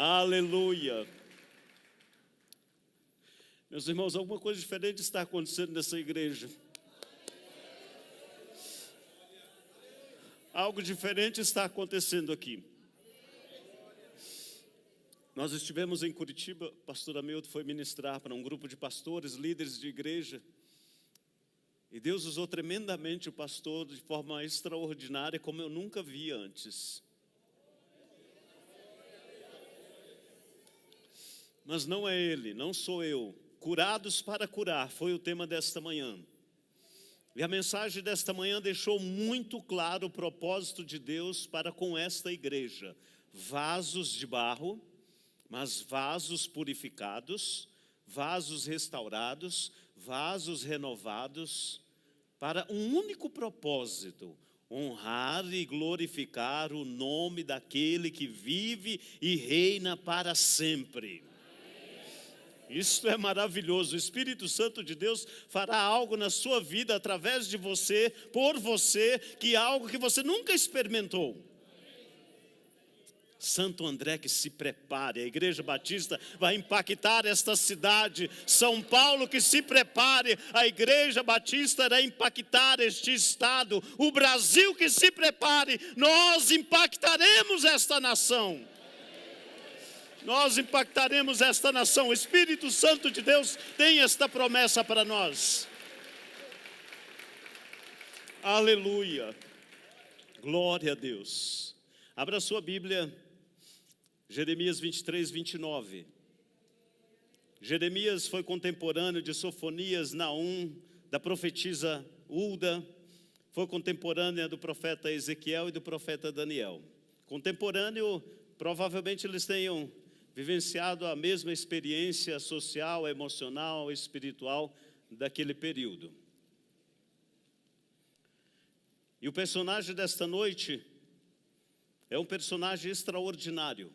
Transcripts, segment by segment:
Aleluia. Meus irmãos, alguma coisa diferente está acontecendo nessa igreja. Algo diferente está acontecendo aqui. Nós estivemos em Curitiba, pastor Hamilton foi ministrar para um grupo de pastores, líderes de igreja. E Deus usou tremendamente o pastor de forma extraordinária, como eu nunca vi antes. Mas não é ele, não sou eu. Curados para curar, foi o tema desta manhã. E a mensagem desta manhã deixou muito claro o propósito de Deus para com esta igreja. Vasos de barro, mas vasos purificados, vasos restaurados, vasos renovados, para um único propósito: honrar e glorificar o nome daquele que vive e reina para sempre. Isso é maravilhoso. O Espírito Santo de Deus fará algo na sua vida através de você, por você, que é algo que você nunca experimentou. Santo André, que se prepare, a Igreja Batista vai impactar esta cidade. São Paulo, que se prepare, a Igreja Batista irá impactar este estado. O Brasil, que se prepare, nós impactaremos esta nação. Nós impactaremos esta nação. O Espírito Santo de Deus tem esta promessa para nós. Aleluia. Glória a Deus. Abra sua Bíblia, Jeremias 23, 29. Jeremias foi contemporâneo de Sofonias, Naum, da profetisa Hulda, foi contemporânea do profeta Ezequiel e do profeta Daniel. Contemporâneo, provavelmente eles tenham vivenciado a mesma experiência social, emocional, espiritual daquele período. E o personagem desta noite é um personagem extraordinário.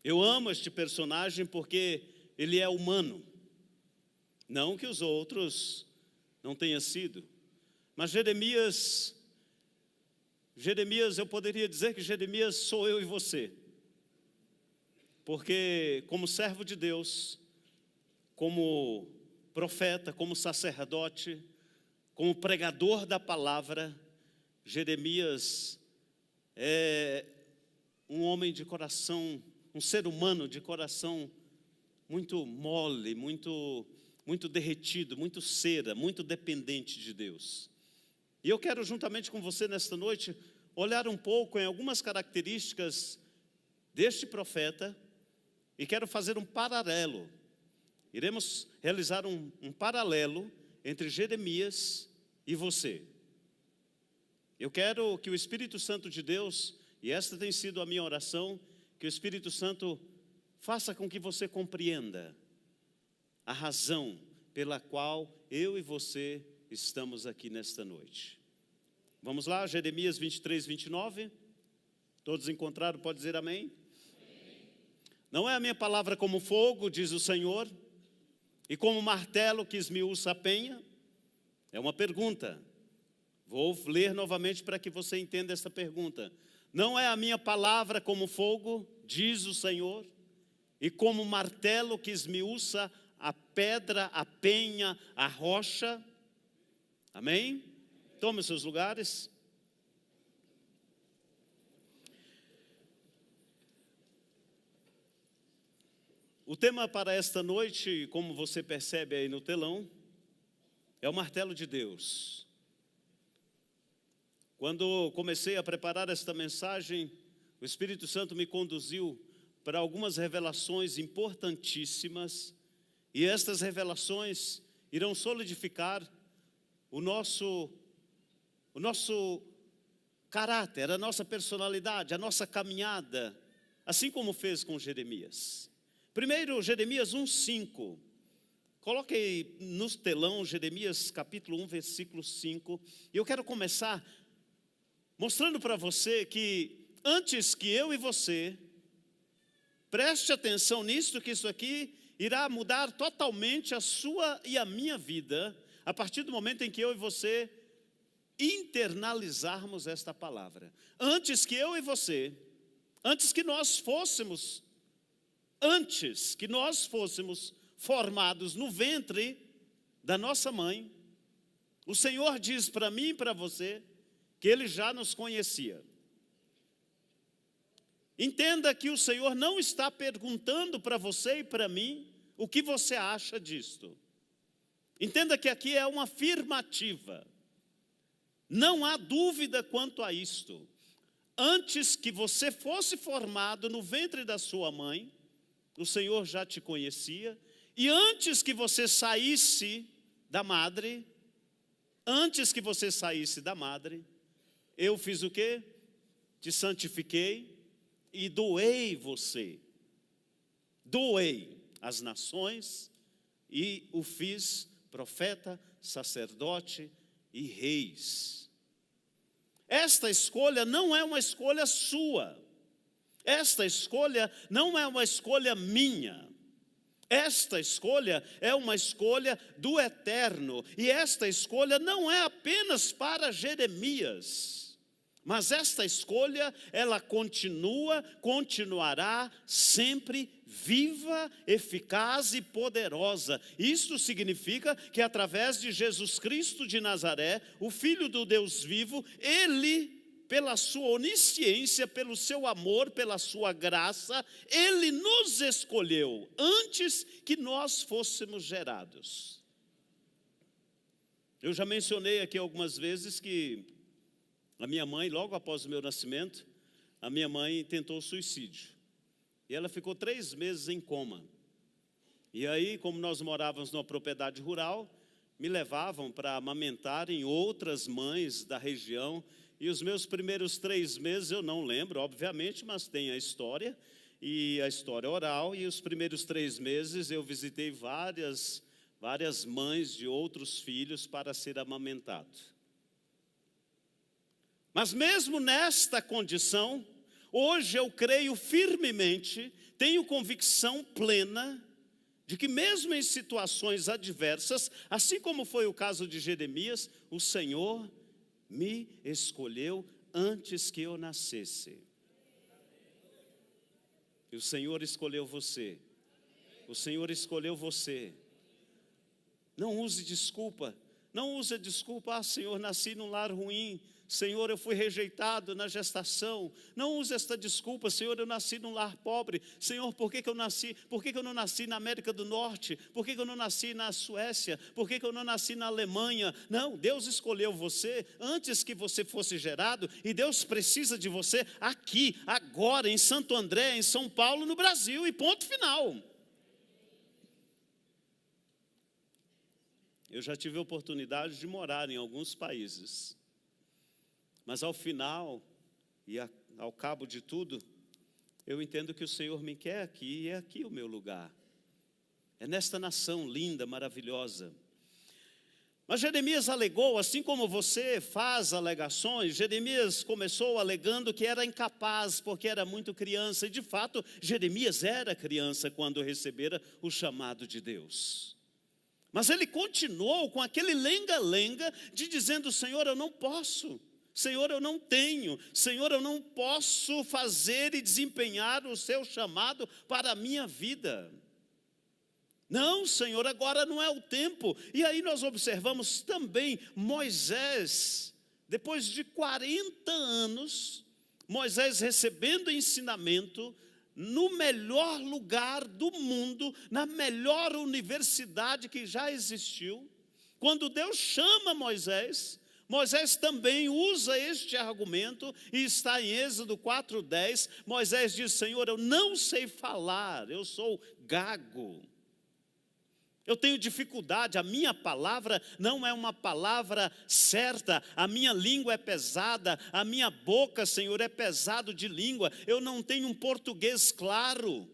Eu amo este personagem porque ele é humano. Não que os outros não tenham sido. Mas Jeremias, eu poderia dizer que Jeremias sou eu e você. Porque como servo de Deus, como profeta, como sacerdote, como pregador da palavra, Jeremias é um homem de coração, um ser humano de coração muito mole, muito derretido, muito cera, muito dependente de Deus. E eu quero juntamente com você nesta noite olhar um pouco em algumas características deste profeta e quero fazer um paralelo. Iremos realizar um paralelo entre Jeremias e você. Eu quero que o Espírito Santo de Deus, e esta tem sido a minha oração, que o Espírito Santo faça com que você compreenda a razão pela qual eu e você estamos aqui nesta noite. Vamos lá, Jeremias 23, 29. Todos encontraram, pode dizer amém? Não é a minha palavra como fogo, diz o Senhor, e como martelo que esmiuça a penha? É uma pergunta. Vou ler novamente para que você entenda essa pergunta. Não é a minha palavra como fogo, diz o Senhor, e como martelo que esmiuça a pedra, a penha, a rocha? Amém? Tome os seus lugares. O tema para esta noite, como você percebe aí no telão, é o martelo de Deus. Quando comecei a preparar esta mensagem, o Espírito Santo me conduziu para algumas revelações importantíssimas, e estas revelações irão solidificar o nosso caráter, a nossa personalidade, a nossa caminhada, assim como fez com Jeremias. Primeiro, Jeremias 1:5. Coloque aí no telão Jeremias capítulo 1, versículo 5. E eu quero começar mostrando para você que antes que eu e você preste atenção nisso, que isso aqui irá mudar totalmente a sua e a minha vida, a partir do momento em que eu e você internalizarmos esta palavra. Antes que eu e você, antes que nós fôssemos antes que nós fôssemos formados no ventre da nossa mãe, o Senhor diz para mim e para você que Ele já nos conhecia. Entenda que o Senhor não está perguntando para você e para mim o que você acha disto. Entenda que aqui é uma afirmativa. Não há dúvida quanto a isto. Antes que você fosse formado no ventre da sua mãe, o Senhor já te conhecia. E antes que você saísse da madre, eu fiz o quê? Te santifiquei e doei você. Doei as nações e o fiz profeta, sacerdote e reis. Esta escolha não é uma escolha sua. Esta escolha não é uma escolha minha. Esta escolha é uma escolha do Eterno. E esta escolha não é apenas para Jeremias. Mas esta escolha, ela continuará sempre viva, eficaz e poderosa. Isto significa que através de Jesus Cristo de Nazaré, o Filho do Deus vivo, Ele, pela sua onisciência, pelo seu amor, pela sua graça, Ele nos escolheu antes que nós fôssemos gerados. Eu já mencionei aqui algumas vezes que a minha mãe, logo após o meu nascimento, a minha mãe tentou suicídio. E ela ficou 3 meses em coma. E aí, como nós morávamos numa propriedade rural, me levavam para amamentar em outras mães da região. E os meus primeiros 3 meses eu não lembro, obviamente, mas tem a história. E a história oral. E os primeiros 3 meses eu visitei várias mães de outros filhos para ser amamentado. Mas mesmo nesta condição, hoje eu creio firmemente, tenho convicção plena, de que mesmo em situações adversas, assim como foi o caso de Jeremias, o Senhor me escolheu antes que eu nascesse. E o Senhor escolheu você. O Senhor escolheu você. Não use desculpa. Não use a desculpa, Senhor, nasci num lar ruim. Senhor, eu fui rejeitado na gestação. Não use esta desculpa, Senhor, eu nasci num lar pobre. Senhor, por que eu nasci? Por que eu não nasci na América do Norte? Por que eu não nasci na Suécia? Por que eu não nasci na Alemanha? Não, Deus escolheu você antes que você fosse gerado. E Deus precisa de você aqui, agora, em Santo André, em São Paulo, no Brasil. E ponto final. Eu já tive a oportunidade de morar em alguns países. Mas ao final, e ao cabo de tudo, eu entendo que o Senhor me quer aqui, e é aqui o meu lugar. É nesta nação linda, maravilhosa. Mas Jeremias alegou, assim como você faz alegações, Jeremias começou alegando que era incapaz, porque era muito criança. E de fato, Jeremias era criança quando recebera o chamado de Deus. Mas ele continuou com aquele lenga-lenga de dizendo, Senhor, eu não posso. Senhor, eu não tenho. Senhor, eu não posso fazer e desempenhar o seu chamado para a minha vida. Não, Senhor, agora não é o tempo. E aí nós observamos também Moisés, depois de 40 anos, Moisés recebendo ensinamento no melhor lugar do mundo, na melhor universidade que já existiu. Quando Deus chama Moisés, Moisés também usa este argumento, e está em Êxodo 4:10, Moisés diz, Senhor, eu não sei falar, eu sou gago. Eu tenho dificuldade, a minha palavra não é uma palavra certa, a minha língua é pesada, a minha boca, Senhor, é pesado de língua, eu não tenho um português claro.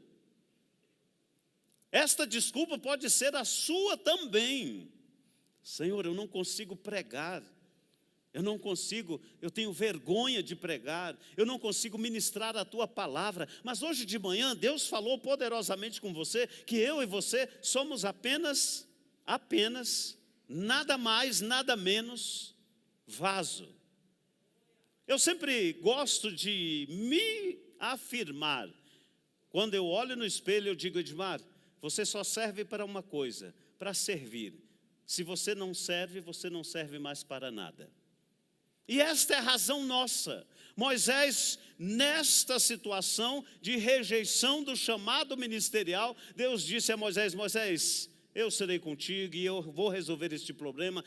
Esta desculpa pode ser a sua também. Senhor, eu não consigo pregar. Eu tenho vergonha de pregar, eu não consigo ministrar a tua palavra. Mas hoje de manhã Deus falou poderosamente com você, que eu e você somos apenas, nada mais, nada menos, vaso. Eu sempre gosto de me afirmar, Quando eu olho no espelho, eu digo: Edmar, você só serve para uma coisa, para servir. Se você não serve mais para nada. E esta é a razão nossa. Moisés, nesta situação de rejeição do chamado ministerial, Deus disse a Moisés: Moisés, eu serei contigo e eu vou resolver este problema,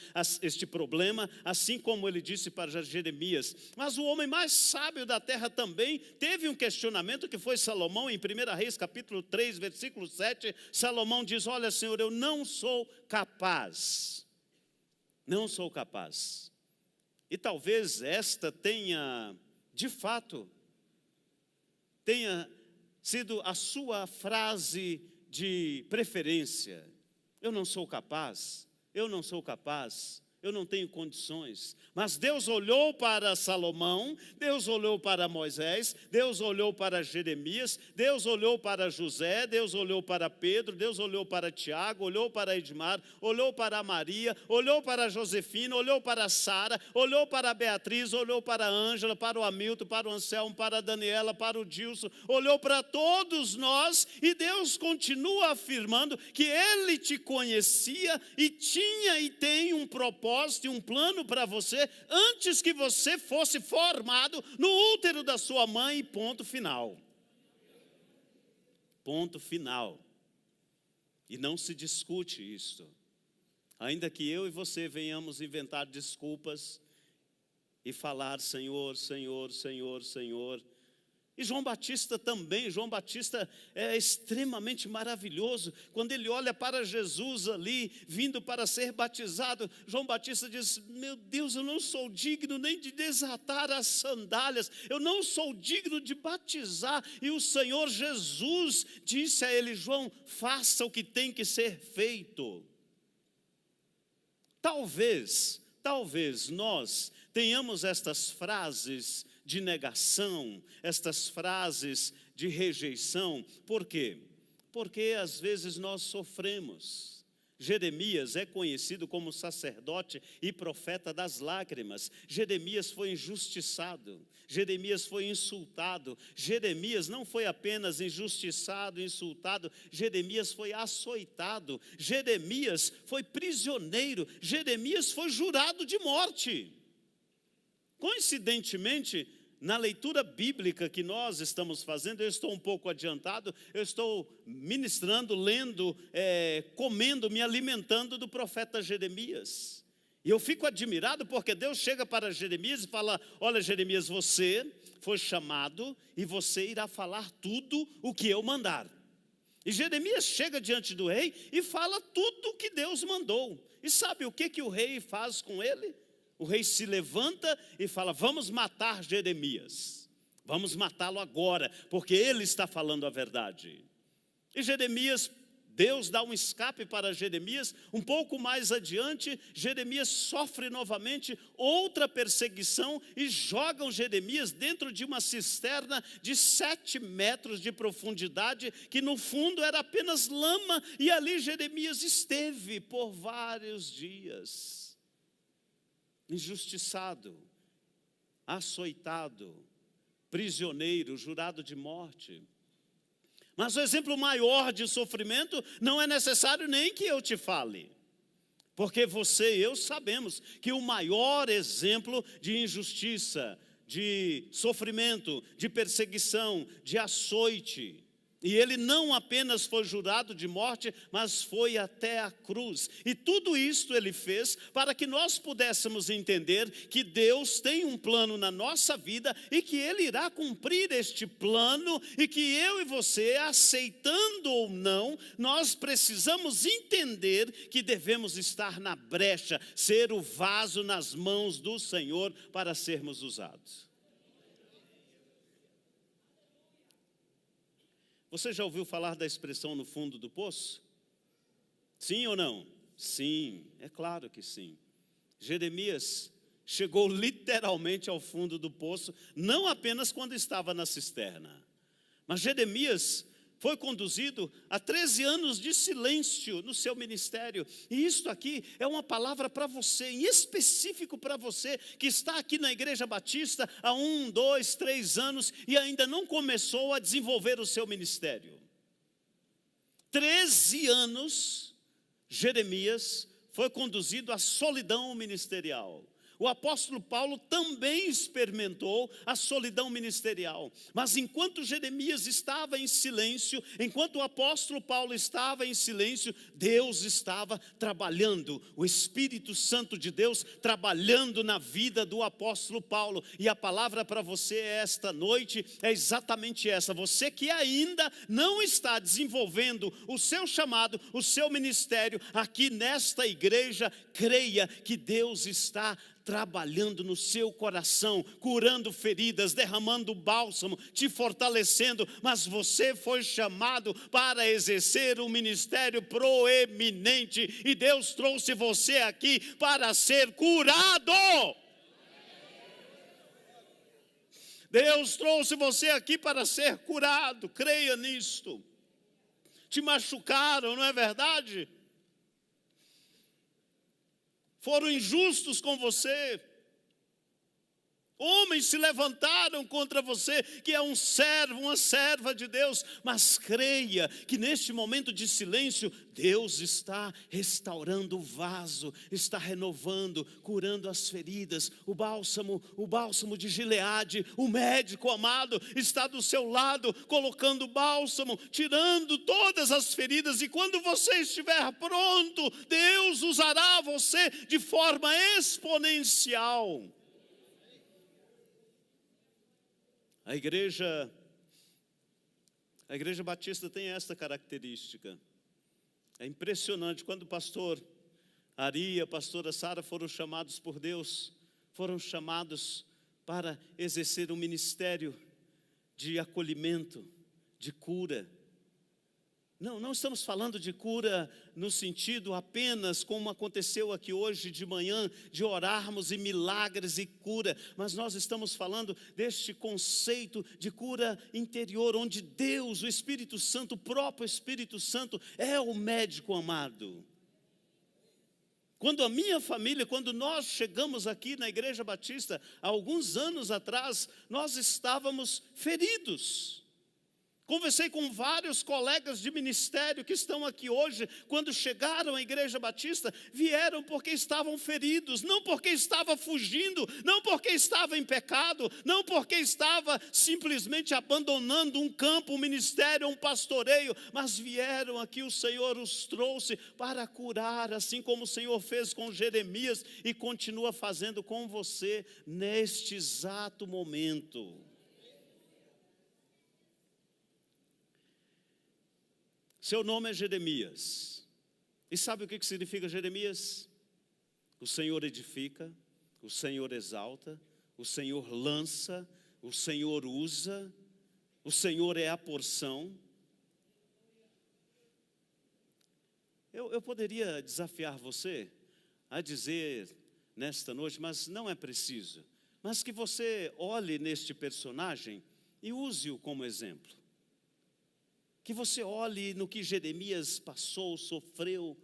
assim como ele disse para Jeremias. Mas o homem mais sábio da terra também teve um questionamento, que foi Salomão. Em 1 Reis capítulo 3, versículo 7, Salomão diz: olha, Senhor, eu não sou capaz. Não sou capaz. E talvez esta tenha, de fato, tenha sido a sua frase de preferência. Eu não sou capaz, eu não tenho condições. Mas Deus olhou para Salomão, Deus olhou para Moisés, Deus olhou para Jeremias, Deus olhou para José, Deus olhou para Pedro, Deus olhou para Tiago, olhou para Edmar, olhou para Maria, olhou para Josefina, olhou para Sara, olhou para Beatriz, olhou para Ângela, para o Hamilton, para o Anselmo, para a Daniela, para o Dilson, olhou para todos nós, e Deus continua afirmando que Ele te conhecia e tinha e tem um propósito e um plano para você antes que você fosse formado no útero da sua mãe, e ponto final. Ponto final. E não se discute isto. Ainda que eu e você venhamos inventar desculpas e falar: Senhor, Senhor, Senhor, Senhor. E João Batista também. João Batista é extremamente maravilhoso. Quando ele olha para Jesus ali, vindo para ser batizado, João Batista diz: meu Deus, eu não sou digno nem de desatar as sandálias, eu não sou digno de batizar. E o Senhor Jesus disse a ele: João, faça o que tem que ser feito. Talvez nós tenhamos estas frases de negação, estas frases de rejeição. Por quê? Porque às vezes nós sofremos. Jeremias é conhecido como sacerdote e profeta das lágrimas. Jeremias foi injustiçado, Jeremias foi insultado. Jeremias não foi apenas injustiçado, insultado, Jeremias foi açoitado, Jeremias foi prisioneiro, Jeremias foi jurado de morte. Coincidentemente, na leitura bíblica que nós estamos fazendo, eu estou um pouco adiantado, eu estou ministrando, lendo, comendo, me alimentando do profeta Jeremias. E eu fico admirado porque Deus chega para Jeremias e fala: olha, Jeremias, você foi chamado e você irá falar tudo o que eu mandar. E Jeremias chega diante do rei e fala tudo o que Deus mandou. E sabe o que o rei faz com ele? O rei se levanta e fala: vamos matar Jeremias, vamos matá-lo agora, porque ele está falando a verdade. E Jeremias, Deus dá um escape para Jeremias. Um pouco mais adiante, Jeremias sofre novamente outra perseguição e jogam Jeremias dentro de uma cisterna de 7 metros de profundidade, que no fundo era apenas lama, e ali Jeremias esteve por vários dias. Injustiçado, açoitado, prisioneiro, jurado de morte. Mas o exemplo maior de sofrimento não é necessário nem que eu te fale, porque você e eu sabemos que o maior exemplo de injustiça, de sofrimento, de perseguição, de açoite, e ele não apenas foi jurado de morte, mas foi até a cruz. E tudo isto ele fez para que nós pudéssemos entender que Deus tem um plano na nossa vida e que Ele irá cumprir este plano, e que eu e você, aceitando ou não, nós precisamos entender que devemos estar na brecha, ser o vaso nas mãos do Senhor para sermos usados. Você já ouviu falar da expressão no fundo do poço? Sim ou não? Sim, é claro que sim. Jeremias chegou literalmente ao fundo do poço, não apenas quando estava na cisterna, mas Jeremias foi conduzido a 13 anos de silêncio no seu ministério. E isto aqui é uma palavra para você, em específico para você que está aqui na Igreja Batista há 1, 2, 3 anos e ainda não começou a desenvolver o seu ministério. 13 anos, Jeremias foi conduzido à solidão ministerial. O apóstolo Paulo também experimentou a solidão ministerial. Mas enquanto Jeremias estava em silêncio, enquanto o apóstolo Paulo estava em silêncio, Deus estava trabalhando, o Espírito Santo de Deus trabalhando na vida do apóstolo Paulo. E a palavra para você esta noite é exatamente essa. Você que ainda não está desenvolvendo o seu chamado, o seu ministério aqui nesta igreja, creia que Deus está trabalhando no seu coração, curando feridas, derramando bálsamo, te fortalecendo, mas você foi chamado para exercer um ministério proeminente, e Deus trouxe você aqui para ser curado. Deus trouxe você aqui para ser curado, creia nisto. Te machucaram, não é verdade? Foram injustos com você. Homens se levantaram contra você, que é um servo, uma serva de Deus. Mas creia que neste momento de silêncio, Deus está restaurando o vaso, está renovando, curando as feridas. O bálsamo de Gileade, o médico amado, está do seu lado, colocando bálsamo, tirando todas as feridas. E quando você estiver pronto, Deus usará você de forma exponencial. A igreja batista tem esta característica. É impressionante, quando o pastor Ari e a pastora Sara foram chamados por Deus, foram chamados para exercer um ministério de acolhimento, de cura. Não estamos falando de cura no sentido apenas como aconteceu aqui hoje de manhã, de orarmos e milagres e cura, mas nós estamos falando deste conceito de cura interior, onde Deus, o Espírito Santo, o próprio Espírito Santo é o médico amado. Quando a minha família, quando nós chegamos aqui na Igreja Batista, há alguns anos atrás, nós estávamos feridos. Conversei com vários colegas de ministério que estão aqui hoje. Quando chegaram à Igreja Batista, vieram porque estavam feridos, não porque estava fugindo, não porque estava em pecado, não porque estava simplesmente abandonando um campo, um ministério, um pastoreio, mas vieram aqui, o Senhor os trouxe para curar, assim como o Senhor fez com Jeremias e continua fazendo com você neste exato momento. Seu nome é Jeremias. E sabe o que significa Jeremias? O Senhor edifica, o Senhor exalta, o Senhor lança, o Senhor usa, o Senhor é a porção. Eu poderia desafiar você a dizer nesta noite, mas não é preciso, mas que você olhe neste personagem e use-o como exemplo. Que você olhe no que Jeremias passou, sofreu,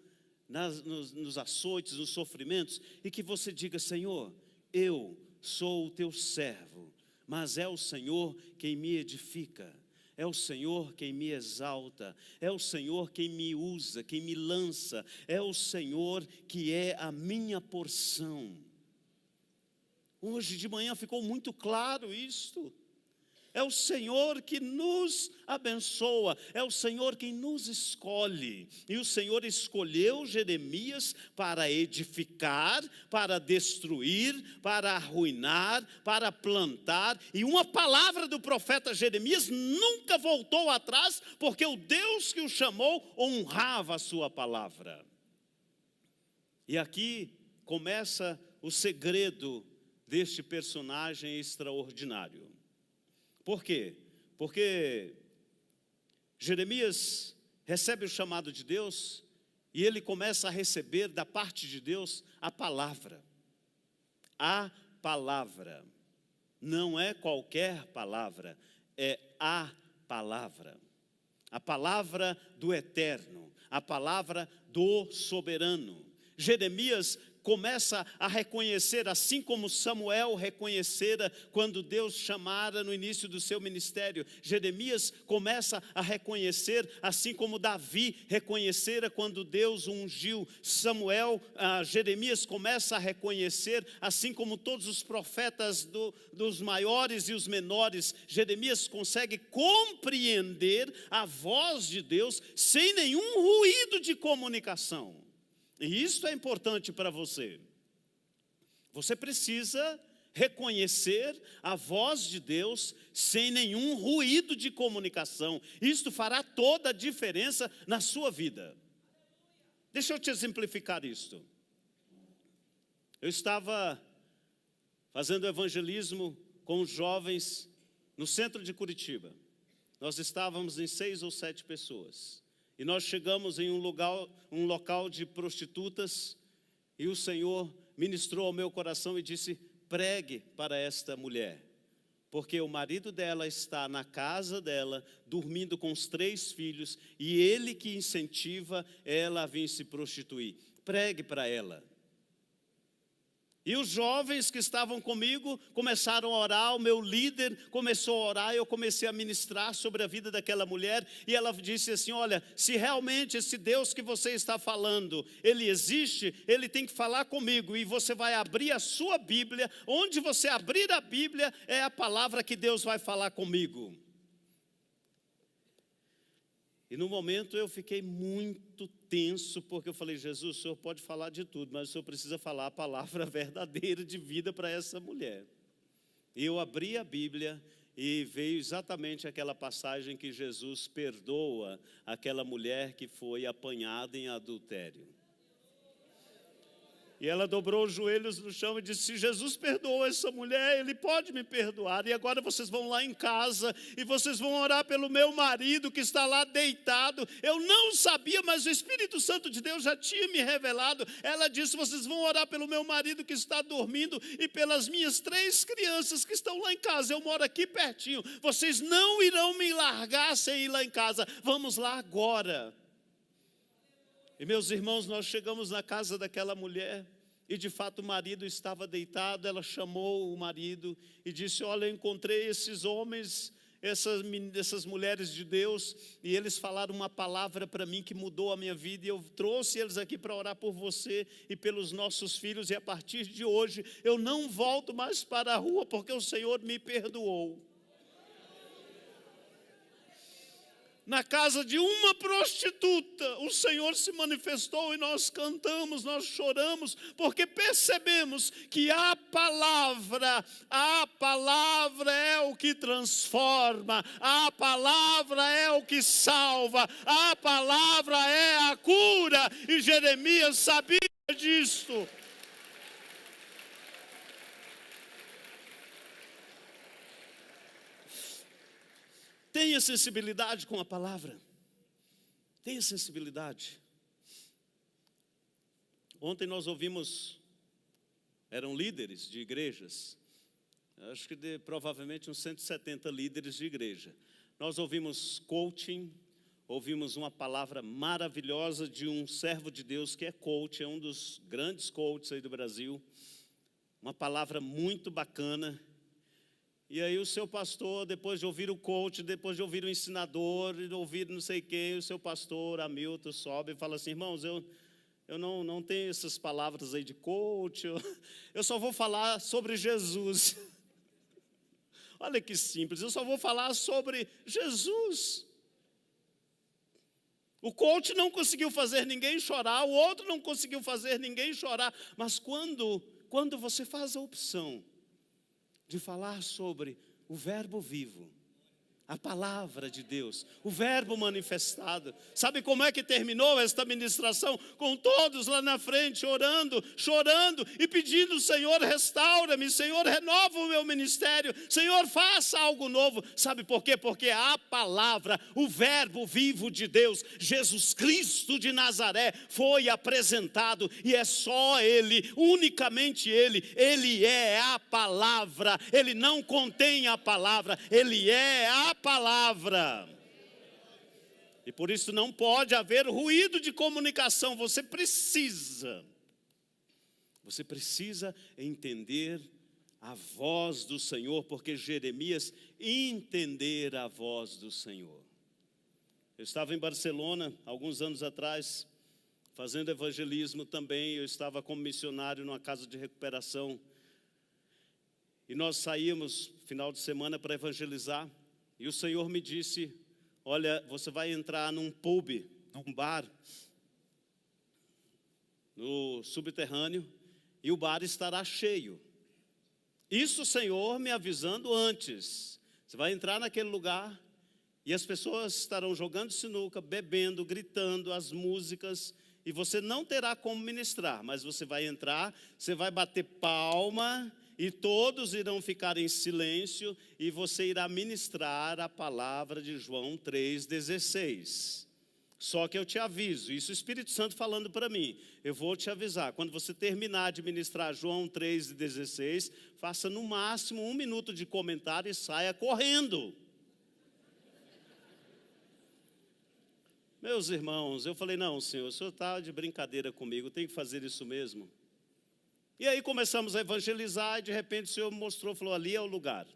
nos açoites, nos sofrimentos, e que você diga: Senhor, eu sou o teu servo, mas é o Senhor quem me edifica, é o Senhor quem me exalta, é o Senhor quem me usa, quem me lança, é o Senhor que é a minha porção. Hoje de manhã ficou muito claro isto. É o Senhor que nos abençoa, é o Senhor quem nos escolhe. E o Senhor escolheu Jeremias para edificar, para destruir, para arruinar, para plantar. E uma palavra do profeta Jeremias nunca voltou atrás, porque o Deus que o chamou honrava a sua palavra. E aqui começa o segredo deste personagem extraordinário. Por quê? Porque Jeremias recebe o chamado de Deus e ele começa a receber da parte de Deus a palavra. A palavra. Não é qualquer palavra, é a palavra. a palavra do eterno, a palavra do soberano. Jeremias começa a reconhecer, assim como Samuel reconhecera quando Deus chamara no início do seu ministério. Jeremias começa a reconhecer, assim como Davi reconhecera quando Deus o ungiu. Jeremias começa a reconhecer, assim como todos os profetas dos maiores e os menores. Jeremias consegue compreender a voz de Deus sem nenhum ruído de comunicação. E isso é importante para você. Você precisa reconhecer a voz de Deus sem nenhum ruído de comunicação. Isto fará toda a diferença na sua vida. Deixa eu te exemplificar isto. Eu estava fazendo evangelismo com os jovens no centro de Curitiba. Nós estávamos em 6 ou 7 pessoas. E nós chegamos em um local de prostitutas, e o Senhor ministrou ao meu coração e disse: pregue para esta mulher, porque o marido dela está na casa dela, dormindo com os 3 filhos, e ele que incentiva ela a vir se prostituir. Pregue para ela. E os jovens que estavam comigo começaram a orar, o meu líder começou a orar, eu comecei a ministrar sobre a vida daquela mulher, e ela disse assim: olha, se realmente esse Deus que você está falando, ele existe, ele tem que falar comigo, e você vai abrir a sua Bíblia, onde você abrir a Bíblia é a palavra que Deus vai falar comigo. E no momento eu fiquei muito tenso, porque eu falei: Jesus, o Senhor pode falar de tudo, mas o Senhor precisa falar a palavra verdadeira de vida para essa mulher. E eu abri a Bíblia e veio exatamente aquela passagem que Jesus perdoa aquela mulher que foi apanhada em adultério. E ela dobrou os joelhos no chão e disse: se Jesus perdoou essa mulher, Ele pode me perdoar. E agora vocês vão lá em casa e vocês vão orar pelo meu marido que está lá deitado. Eu não sabia, mas o Espírito Santo de Deus já tinha me revelado. Ela disse: vocês vão orar pelo meu marido que está dormindo e pelas minhas 3 crianças que estão lá em casa. Eu moro aqui pertinho. Vocês não irão me largar sem ir lá em casa. Vamos lá agora. E meus irmãos, nós chegamos na casa daquela mulher, e de fato o marido estava deitado. Ela chamou o marido e disse: olha, eu encontrei esses homens, essas mulheres de Deus, e eles falaram uma palavra para mim que mudou a minha vida, e eu trouxe eles aqui para orar por você e pelos nossos filhos, e a partir de hoje eu não volto mais para a rua, porque o Senhor me perdoou. Na casa de uma prostituta, o Senhor se manifestou, e nós cantamos, nós choramos, porque percebemos que a palavra é o que transforma, a palavra é o que salva, a palavra é a cura, e Jeremias sabia disso. Tenha sensibilidade com a palavra. Tenha sensibilidade. Ontem nós ouvimos, eram líderes de igrejas, acho que provavelmente uns 170 líderes de igreja. Nós ouvimos coaching, ouvimos uma palavra maravilhosa de um servo de Deus que é coach, é um dos grandes coaches aí do Brasil. Uma palavra muito bacana. E aí o seu pastor, depois de ouvir o coach, depois de ouvir o ensinador, de ouvir não sei quem, o seu pastor, Hamilton, sobe e fala assim: irmãos, eu não tenho essas palavras aí de coach, eu só vou falar sobre Jesus. Olha que simples, eu só vou falar sobre Jesus. O coach não conseguiu fazer ninguém chorar, o outro não conseguiu fazer ninguém chorar, mas quando você faz a opção de falar sobre o verbo vivo, a palavra de Deus, o verbo manifestado. Sabe como é que terminou esta ministração? Com todos lá na frente orando, chorando e pedindo: Senhor, restaura-me, Senhor, renova o meu ministério, Senhor, faça algo novo. Sabe por quê? Porque a palavra, o verbo vivo de Deus, Jesus Cristo de Nazaré, foi apresentado, e é só Ele, unicamente Ele é a palavra. Ele não contém a palavra, Ele é a palavra. E por isso não pode haver ruído de comunicação. Você precisa entender a voz do Senhor, porque Jeremias entender a voz do Senhor. Eu estava em Barcelona, alguns anos atrás, fazendo evangelismo também. Eu estava como missionário numa casa de recuperação. E nós saímos, final de semana, para evangelizar. E o Senhor me disse, olha, você vai entrar num pub, num bar, no subterrâneo, e o bar estará cheio. Isso o Senhor me avisando antes. Você vai entrar naquele lugar e as pessoas estarão jogando sinuca, bebendo, gritando, as músicas, e você não terá como ministrar, mas você vai entrar, você vai bater palma, e todos irão ficar em silêncio, e você irá ministrar a palavra de João 3,16. Só que eu te aviso, isso é o Espírito Santo falando para mim, eu vou te avisar, quando você terminar de ministrar João 3,16, faça no máximo 1 minuto de comentário e saia correndo. Meus irmãos, eu falei, não, Senhor, o Senhor está de brincadeira comigo, tem que fazer isso mesmo. E aí começamos a evangelizar e de repente o Senhor me mostrou, falou, ali é o lugar.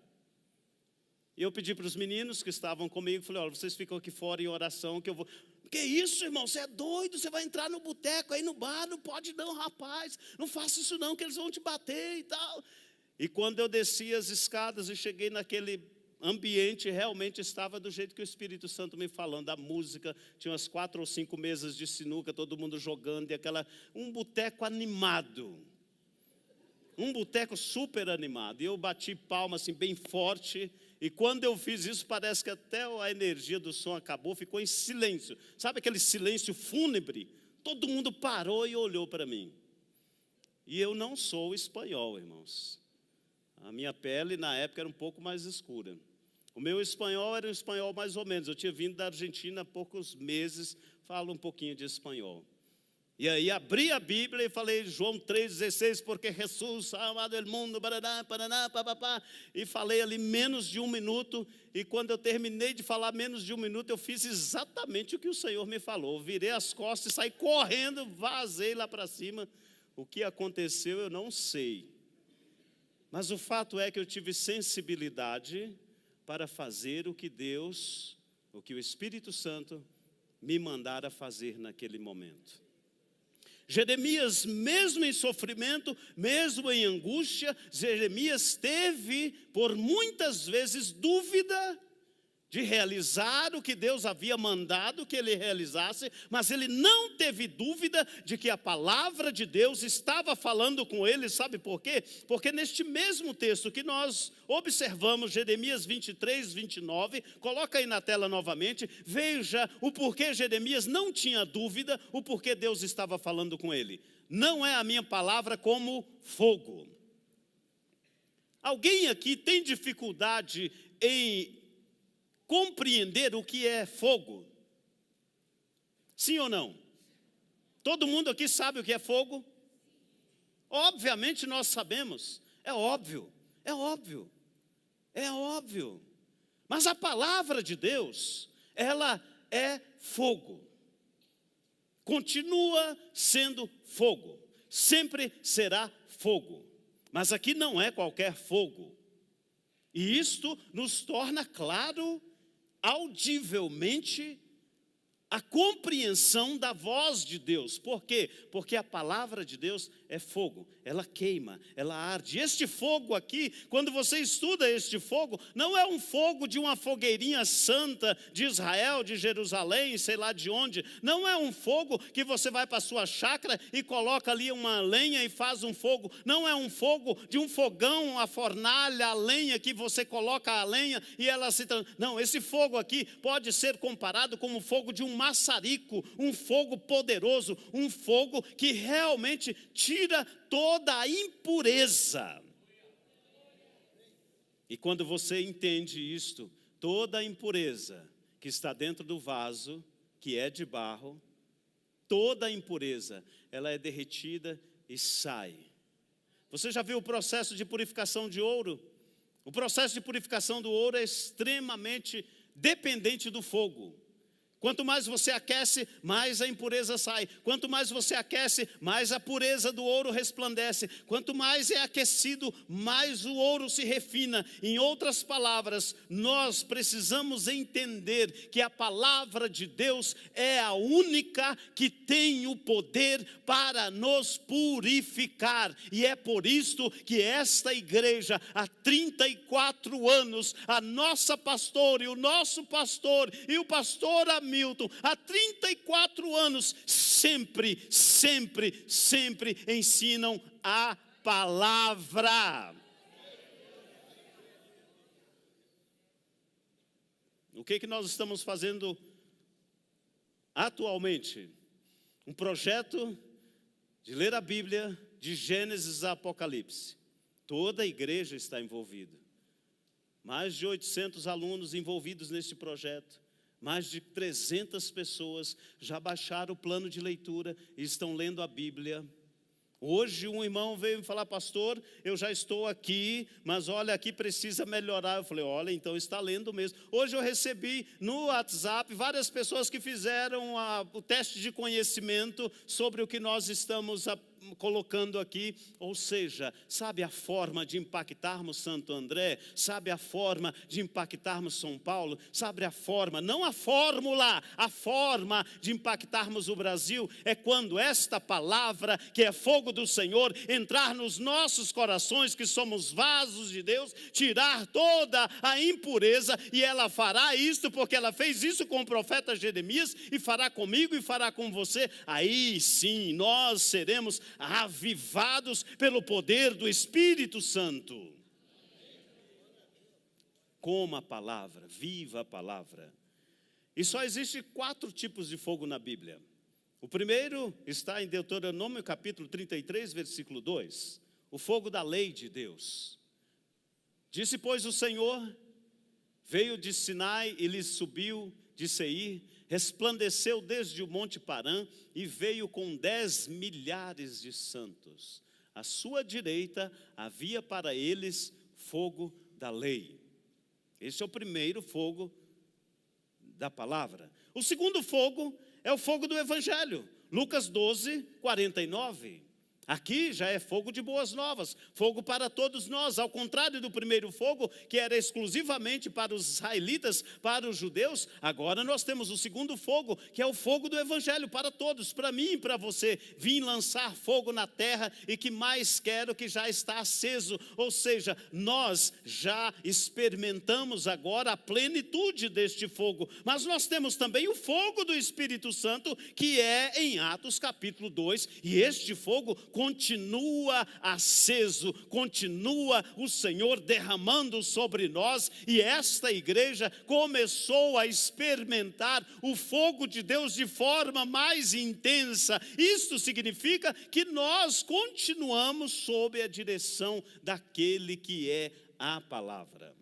E eu pedi para os meninos que estavam comigo, falei, olha, vocês ficam aqui fora em oração que eu vou... Que isso, irmão, você é doido, você vai entrar no boteco aí no bar, não pode não, rapaz, não faça isso não, que eles vão te bater e tal. E quando eu desci as escadas e cheguei naquele ambiente, realmente estava do jeito que o Espírito Santo me falando, a música, tinha umas 4 ou 5 mesas de sinuca, todo mundo jogando, e um boteco animado. Um boteco super animado, e eu bati palma assim bem forte, e quando eu fiz isso, parece que até a energia do som acabou, ficou em silêncio. Sabe aquele silêncio fúnebre? Todo mundo parou e olhou para mim. E eu não sou espanhol, irmãos. A minha pele na época era um pouco mais escura. O meu espanhol era um espanhol mais ou menos. Eu tinha vindo da Argentina há poucos meses, falo um pouquinho de espanhol. E aí abri a Bíblia e falei João 3,16, porque Jesus amado o mundo, paraná, paraná, papapá. E falei ali menos de 1 minuto, e quando eu terminei de falar menos de 1 minuto, eu fiz exatamente o que o Senhor me falou. Eu virei as costas e saí correndo, vazei lá para cima. O que aconteceu eu não sei. Mas o fato é que eu tive sensibilidade para fazer o que Deus, o que o Espírito Santo me mandara fazer naquele momento. Jeremias, mesmo em sofrimento, mesmo em angústia, Jeremias teve por muitas vezes dúvida de realizar o que Deus havia mandado que ele realizasse, mas ele não teve dúvida de que a palavra de Deus estava falando com ele. Sabe por quê? Porque neste mesmo texto que nós observamos, Jeremias 23, 29, coloca aí na tela novamente, veja o porquê Jeremias não tinha dúvida, o porquê Deus estava falando com ele. Não é a minha palavra como fogo. Alguém aqui tem dificuldade em compreender o que é fogo? Sim ou não? Todo mundo aqui sabe o que é fogo? Obviamente nós sabemos. É óbvio, é óbvio, é óbvio. Mas a palavra de Deus, ela é fogo. Continua sendo fogo. Sempre será fogo. Mas aqui não é qualquer fogo. E isto nos torna claro audivelmente a compreensão da voz de Deus. Por quê? Porque a palavra de Deus é fogo, ela queima, ela arde. Este fogo aqui, quando você estuda este fogo, não é um fogo de uma fogueirinha santa de Israel, de Jerusalém, sei lá de onde. Não é um fogo que você vai para a sua chácara e coloca ali uma lenha e faz um fogo. Não é um fogo de um fogão, a fornalha, a lenha que você coloca a lenha e ela se... Não, esse fogo aqui pode ser comparado como o fogo de um maçarico, um fogo poderoso, um fogo que realmente tira toda a impureza. E quando você entende isto, toda a impureza que está dentro do vaso, que é de barro, toda a impureza, ela é derretida e sai. Você já viu o processo de purificação de ouro? O processo de purificação do ouro é extremamente dependente do fogo. Quanto mais você aquece, mais a impureza sai. Quanto mais você aquece, mais a pureza do ouro resplandece. Quanto mais é aquecido, mais o ouro se refina. Em outras palavras, nós precisamos entender que a palavra de Deus é a única que tem o poder para nos purificar. E é por isto que esta igreja, há 34 anos, a nossa pastora e o nosso pastor e o pastor Hamilton, há 34 anos, sempre ensinam a palavra. O que nós estamos fazendo atualmente? Um projeto de ler a Bíblia de Gênesis a Apocalipse. Toda a igreja está envolvida. Mais de 800 alunos envolvidos neste projeto. Mais de 300 pessoas já baixaram o plano de leitura e estão lendo a Bíblia. Hoje um irmão veio me falar: pastor, eu já estou aqui, mas olha, aqui precisa melhorar. Eu falei: olha, então está lendo mesmo. Hoje eu recebi no WhatsApp várias pessoas que fizeram o teste de conhecimento sobre o que nós estamos colocando aqui. Ou seja, sabe a forma de impactarmos Santo André? Sabe a forma de impactarmos São Paulo? Sabe a forma, não a fórmula, a forma de impactarmos o Brasil? É quando esta palavra, que é fogo do Senhor, entrar nos nossos corações, que somos vasos de Deus, tirar toda a impureza. E ela fará isto porque ela fez isso com o profeta Jeremias, e fará comigo e fará com você. Aí sim nós seremos avivados pelo poder do Espírito Santo. Como a palavra, viva a palavra. E só existe 4 tipos de fogo na Bíblia. O primeiro está em Deuteronômio capítulo 33, versículo 2. O fogo da lei de Deus. Disse, pois, o Senhor, veio de Sinai e lhe subiu de Seir, resplandeceu desde o monte Parã e veio com 10 milhares de santos. À sua direita havia para eles fogo da lei. Esse é o primeiro fogo da palavra. O segundo fogo é o fogo do Evangelho. Lucas 12, 49. Aqui já é fogo de boas novas, fogo para todos nós, ao contrário do primeiro fogo, que era exclusivamente para os israelitas, para os judeus. Agora nós temos o segundo fogo, que é o fogo do Evangelho para todos, para mim e para você. Vim lançar fogo na terra, e que mais quero, que já está aceso. Ou seja, nós já experimentamos agora a plenitude deste fogo, mas nós temos também o fogo do Espírito Santo, que é em Atos capítulo 2, e este fogo continua aceso, continua o Senhor derramando sobre nós, e esta igreja começou a experimentar o fogo de Deus de forma mais intensa. Isto significa que nós continuamos sob a direção daquele que é a palavra.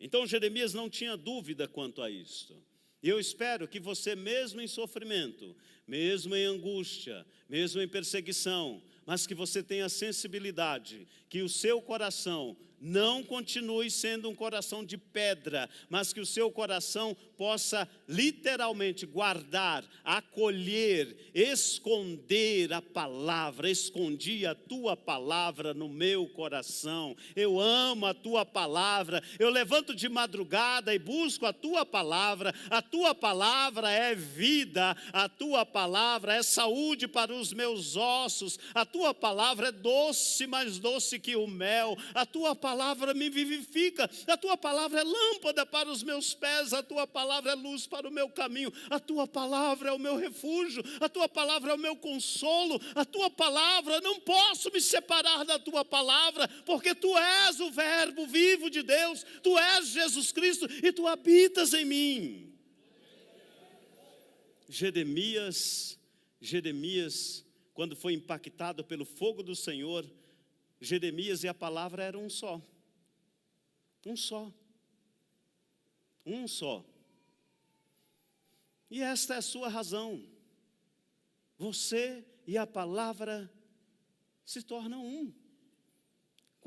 Então Jeremias não tinha dúvida quanto a isto. E eu espero que você, mesmo em sofrimento, mesmo em angústia, mesmo em perseguição, mas que você tenha sensibilidade, que o seu coração não continue sendo um coração de pedra, mas que o seu coração possa literalmente guardar, acolher, esconder a palavra. Escondi a tua palavra no meu coração. Eu amo a tua palavra. Eu levanto de madrugada e busco a tua palavra. A tua palavra é vida. A tua palavra é saúde para os meus ossos. A tua palavra é doce, mais doce que o mel. A tua palavra me vivifica. A tua palavra é lâmpada para os meus pés. A tua palavra é luz para o meu caminho. A tua palavra é o meu refúgio. A tua palavra é o meu consolo. A tua palavra, não posso me separar da tua palavra, porque tu és o verbo vivo de Deus. Tu és Jesus Cristo e tu habitas em mim. Jeremias, quando foi impactado pelo fogo do Senhor, Jeremias e a palavra eram um só. Um só. Um só. E esta é a sua razão. Você e a palavra se tornam um.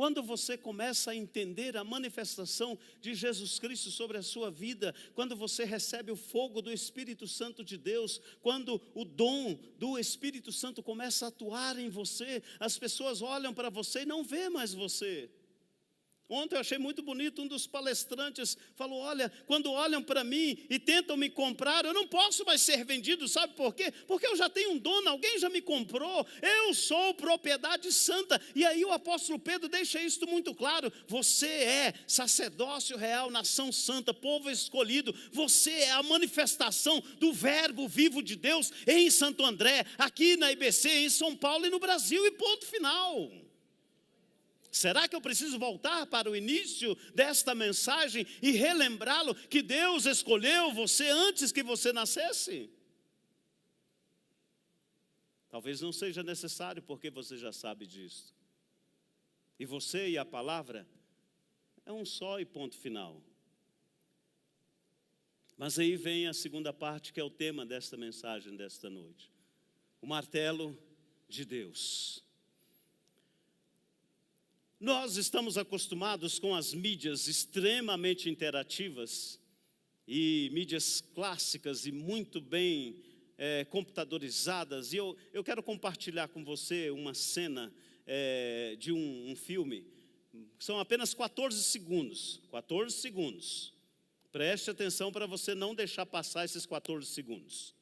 Quando você começa a entender a manifestação de Jesus Cristo sobre a sua vida, quando você recebe o fogo do Espírito Santo de Deus, quando o dom do Espírito Santo começa a atuar em você, as pessoas olham para você e não vê mais você. Ontem eu achei muito bonito, um dos palestrantes falou, olha, quando olham para mim e tentam me comprar, eu não posso mais ser vendido, sabe por quê? Porque eu já tenho um dono, alguém já me comprou, eu sou propriedade santa. E aí o apóstolo Pedro deixa isso muito claro, você é sacerdócio real, nação santa, povo escolhido, você é a manifestação do verbo vivo de Deus em Santo André, aqui na IBC, em São Paulo e no Brasil, e ponto final. Será que eu preciso voltar para o início desta mensagem e relembrá-lo que Deus escolheu você antes que você nascesse? Talvez não seja necessário, porque você já sabe disso. E você e a palavra é um só e ponto final. Mas aí vem a segunda parte, que é o tema desta mensagem desta noite. O martelo de Deus. Nós estamos acostumados com as mídias extremamente interativas e mídias clássicas e muito bem computadorizadas. E eu quero compartilhar com você uma cena de um filme. São apenas 14 segundos. 14 segundos. Preste atenção para você não deixar passar esses 14 segundos.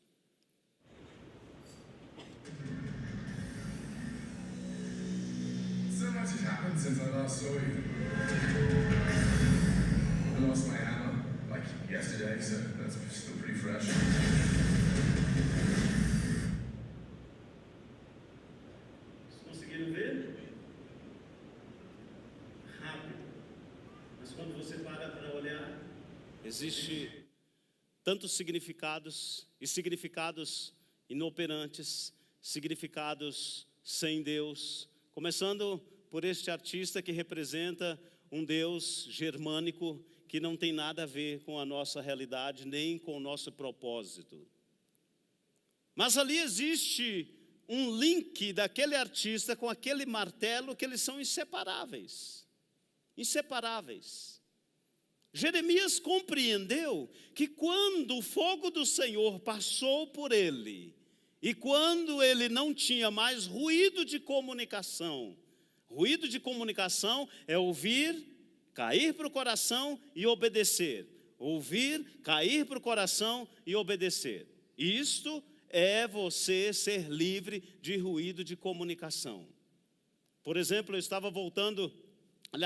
So much has happened since I last saw you. I lost my hammer, like yesterday, so that's still pretty fresh. Vocês conseguiram ver? Rápido. Mas quando você para olhar, existe tantos significados e significados inoperantes, significados sem Deus. Começando por este artista que representa um Deus germânico que não tem nada a ver com a nossa realidade, nem com o nosso propósito. Mas ali existe um link daquele artista com aquele martelo, que eles são inseparáveis. Inseparáveis. Jeremias compreendeu que quando o fogo do Senhor passou por ele, e quando ele não tinha mais ruído de comunicação é ouvir, cair para o coração e obedecer. Ouvir, cair para o coração e obedecer. Isto é você ser livre de ruído de comunicação. Por exemplo, eu estava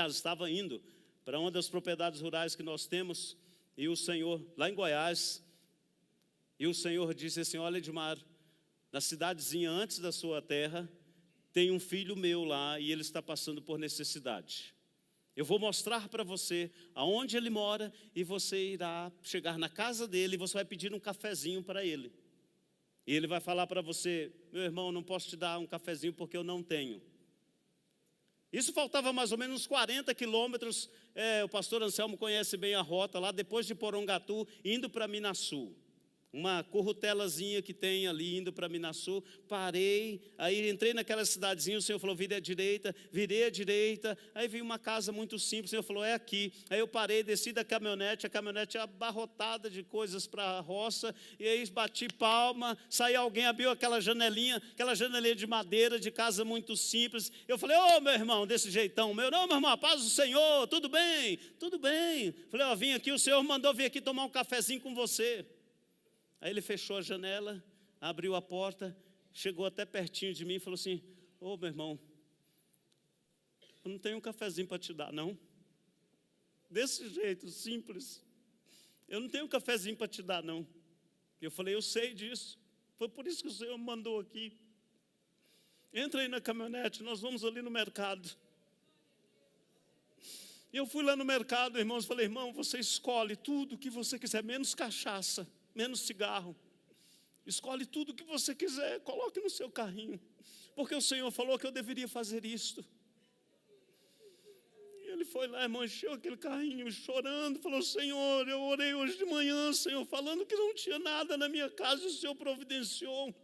estava indo para uma das propriedades rurais que nós temos, e o Senhor, lá em Goiás, e o Senhor disse assim, olha, Edmar, na cidadezinha antes da sua terra, tem um filho meu lá e ele está passando por necessidade. Eu vou mostrar para você aonde ele mora e você irá chegar na casa dele e você vai pedir um cafezinho para ele. E ele vai falar para você, meu irmão, não posso te dar um cafezinho porque eu não tenho. Isso faltava mais ou menos uns 40 quilômetros, o pastor Anselmo conhece bem a rota, lá depois de Porongatu, indo para Minasul. Uma currutelazinha que tem ali indo para Minasul, parei, aí entrei naquela cidadezinha, o Senhor falou, virei à direita, aí vi uma casa muito simples, o Senhor falou, é aqui. Aí eu parei, desci da caminhonete, a caminhonete abarrotada de coisas para a roça, e aí bati palma, saiu alguém, abriu aquela janelinha de madeira, de casa muito simples. Eu falei, ô meu irmão, desse jeitão meu, não meu irmão, a paz do Senhor, tudo bem? Tudo bem. Falei, ó, vim aqui, o Senhor mandou vir aqui tomar um cafezinho com você. Aí ele fechou a janela, abriu a porta, chegou até pertinho de mim e falou assim, ô meu irmão, eu não tenho um cafezinho para te dar não. Desse jeito, simples. Eu não tenho um cafezinho para te dar não. Eu falei, eu sei disso. Foi por isso que o Senhor me mandou aqui. Entra aí na caminhonete, nós vamos ali no mercado. Eu fui lá no mercado, irmãos, falei, irmão, você escolhe tudo o que você quiser, menos cachaça. Menos cigarro, escolhe tudo o que você quiser, coloque no seu carrinho, porque o Senhor falou que eu deveria fazer isto. E ele foi lá, irmão, encheu aquele carrinho chorando, falou, Senhor, eu orei hoje de manhã, Senhor, falando que não tinha nada na minha casa e o Senhor providenciou.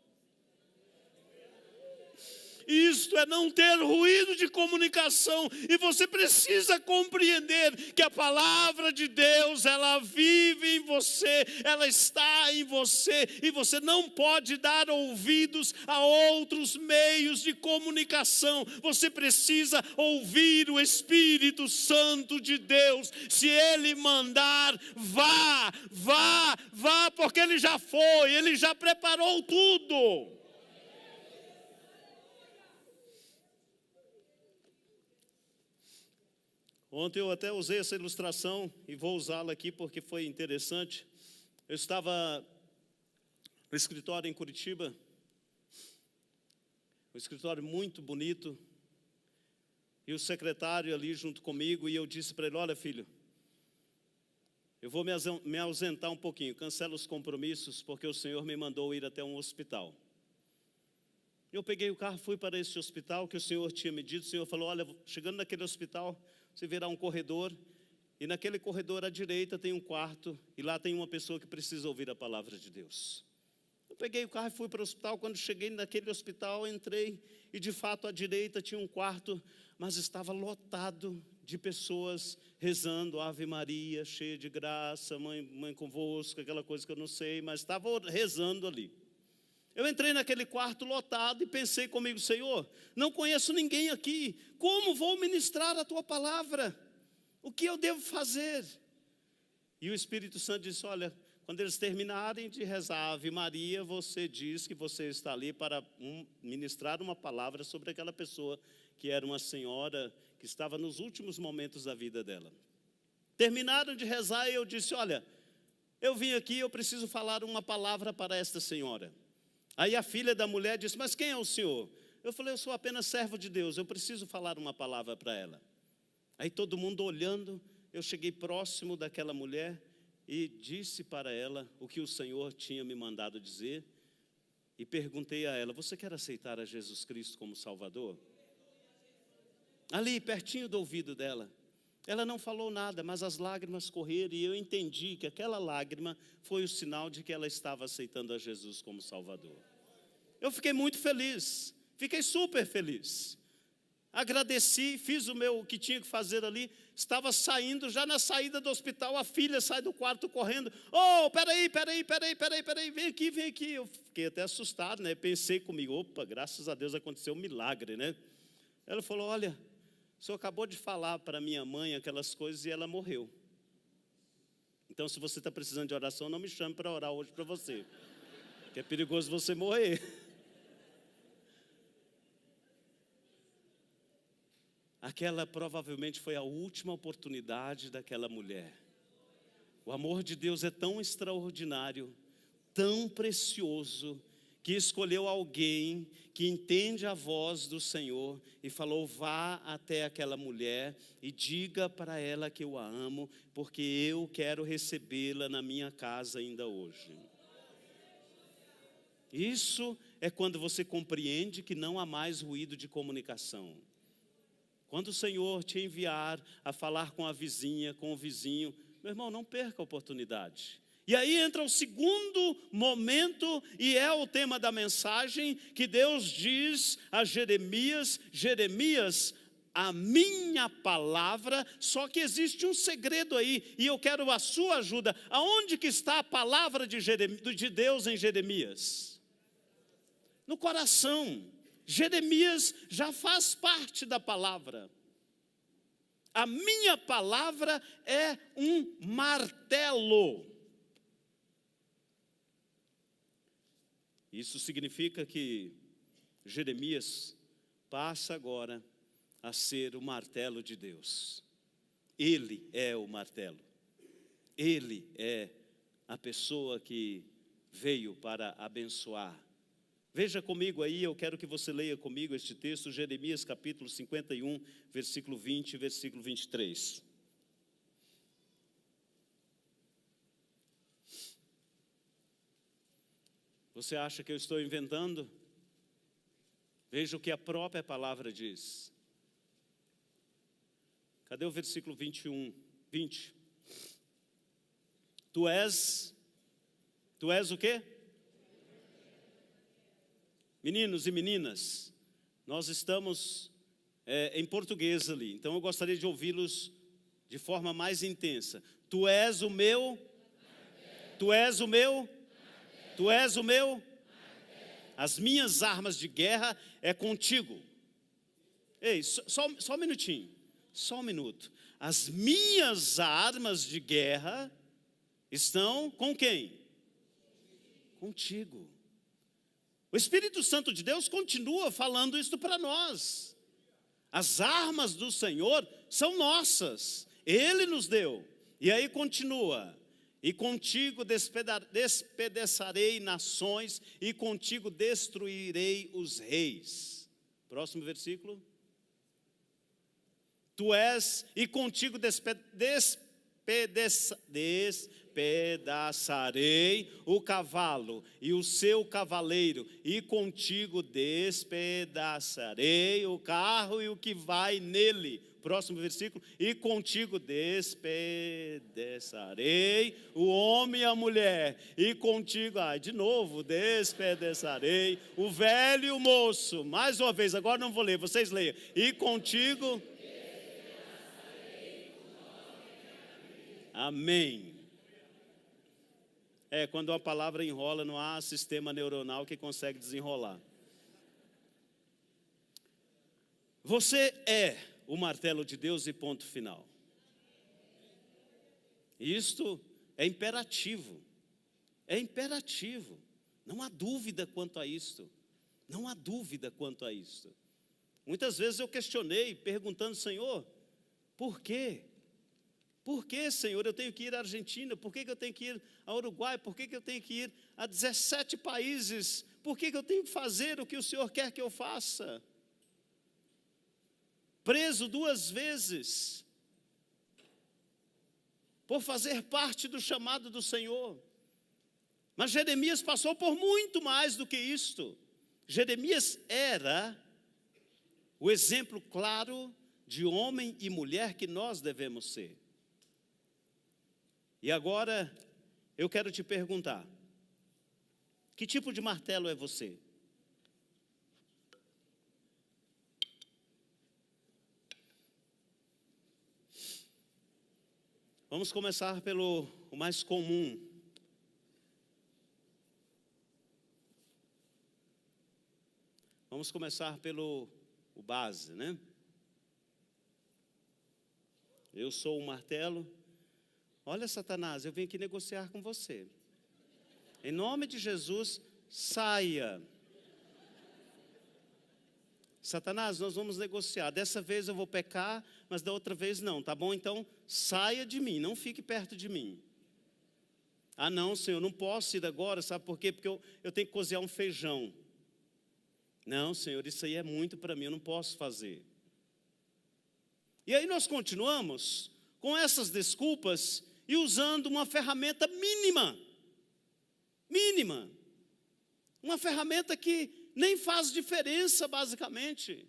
Isto é não ter ruído de comunicação. E você precisa compreender que a palavra de Deus, ela vive em você, ela está em você. E você não pode dar ouvidos a outros meios de comunicação. Você precisa ouvir o Espírito Santo de Deus. Se Ele mandar, vá, vá, vá, porque Ele já foi, Ele já preparou tudo. Ontem eu até usei essa ilustração e vou usá-la aqui porque foi interessante. Eu estava no escritório em Curitiba, um escritório muito bonito, e o secretário ali junto comigo, e eu disse para ele: olha, filho, eu vou me ausentar um pouquinho, cancela os compromissos, porque o Senhor me mandou ir até um hospital. Eu peguei o carro, fui para esse hospital que o Senhor tinha me dito. O Senhor falou: olha, chegando naquele hospital, você verá um corredor, e naquele corredor à direita tem um quarto, e lá tem uma pessoa que precisa ouvir a palavra de Deus. Eu peguei o carro e fui para o hospital. Quando cheguei naquele hospital, entrei, e de fato à direita tinha um quarto, mas estava lotado de pessoas rezando Ave Maria, cheia de graça, mãe convosco, aquela coisa que eu não sei, mas estavam rezando ali. Eu entrei naquele quarto lotado e pensei comigo: Senhor, não conheço ninguém aqui, como vou ministrar a Tua palavra? O que eu devo fazer? E o Espírito Santo disse: olha, quando eles terminarem de rezar Ave Maria, você diz que você está ali para ministrar uma palavra sobre aquela pessoa, que era uma senhora que estava nos últimos momentos da vida dela. Terminaram de rezar e eu disse: olha, eu vim aqui, eu preciso falar uma palavra para esta senhora. Aí a filha da mulher disse: mas quem é o senhor? Eu falei: eu sou apenas servo de Deus, eu preciso falar uma palavra para ela. Aí todo mundo olhando, eu cheguei próximo daquela mulher e disse para ela o que o Senhor tinha me mandado dizer. E perguntei a ela: você quer aceitar a Jesus Cristo como Salvador? Ali, pertinho do ouvido dela. Ela não falou nada, mas as lágrimas correram, e eu entendi que aquela lágrima foi o sinal de que ela estava aceitando a Jesus como Salvador. Eu fiquei muito feliz, fiquei super feliz. Agradeci, fiz o que tinha que fazer ali. Estava saindo, já na saída do hospital, a filha sai do quarto correndo: oh, peraí, vem aqui. Eu fiquei até assustado, né? Pensei comigo: opa, graças a Deus aconteceu um milagre, né? Ela falou: olha, o senhor acabou de falar para minha mãe aquelas coisas e ela morreu. Então, se você está precisando de oração, não me chame para orar hoje para você, que é perigoso você morrer. Aquela provavelmente foi a última oportunidade daquela mulher. O amor de Deus é tão extraordinário, tão precioso, que escolheu alguém que entende a voz do Senhor e falou: vá até aquela mulher e diga para ela que eu a amo, porque eu quero recebê-la na minha casa ainda hoje. Isso é quando você compreende que não há mais ruído de comunicação. Quando o Senhor te enviar a falar com a vizinha, com o vizinho, meu irmão, não perca a oportunidade. E aí entra o segundo momento, e é o tema da mensagem, que Deus diz a Jeremias: Jeremias, a minha palavra. Só que existe um segredo aí, e eu quero a sua ajuda. Aonde que está a palavra de Deus em Jeremias? No coração. Jeremias já faz parte da palavra. A minha palavra é um martelo. Isso significa que Jeremias passa agora a ser o martelo de Deus. Ele é o martelo. Ele é a pessoa que veio para abençoar. Veja comigo aí, eu quero que você leia comigo este texto, Jeremias capítulo 51, versículo 20 e versículo 23. Você acha que eu estou inventando? Veja o que a própria palavra diz. Cadê o versículo 21, 20? Tu és o quê? Meninos e meninas, Nós estamos em português ali, então eu gostaria de ouvi-los de forma mais intensa. Tu és o meu, tu és o meu, tu és o meu. As minhas armas de guerra é contigo. Ei, só um minutinho, só um minuto. As minhas armas de guerra estão com quem? Contigo. O Espírito Santo de Deus continua falando isso para nós. As armas do Senhor são nossas, Ele nos deu. E aí continua: e contigo despedaçarei nações, e contigo destruirei os reis. Próximo versículo. Tu és, e contigo despedaçarei o cavalo e o seu cavaleiro, e contigo despedaçarei o carro e o que vai nele. Próximo versículo. E contigo despedaçarei o homem e a mulher, e contigo, de novo, despedaçarei o velho e o moço. Mais uma vez, agora não vou ler, vocês leiam. E contigo. Amém. Quando uma palavra enrola, não há sistema neuronal que consegue desenrolar. Você é o martelo de Deus e ponto final. Isto é imperativo. É imperativo. Não há dúvida quanto a isto. Não há dúvida quanto a isto. Muitas vezes eu questionei, perguntando: Senhor, por quê? Por que, Senhor, eu tenho que ir à Argentina? Por que eu tenho que ir ao Uruguai? Por que eu tenho que ir a 17 países? Por que eu tenho que fazer o que o Senhor quer que eu faça? Preso 2 vezes por fazer parte do chamado do Senhor. Mas Jeremias passou por muito mais do que isto. Jeremias era o exemplo claro de homem e mulher que nós devemos ser. E agora eu quero te perguntar: que tipo de martelo é você? Vamos começar pelo o mais comum. Vamos começar pelo o base, né? Eu sou o martelo. Olha, Satanás, eu vim aqui negociar com você. Em nome de Jesus, saia. Satanás, nós vamos negociar. Dessa vez eu vou pecar, mas da outra vez não, tá bom? Então, saia de mim, não fique perto de mim. Ah, não, Senhor, não posso ir agora, sabe por quê? Porque eu tenho que cozinhar um feijão. Não, Senhor, isso aí é muito para mim, eu não posso fazer. E aí nós continuamos com essas desculpas e usando uma ferramenta mínima. Mínima. Uma ferramenta que nem faz diferença, basicamente.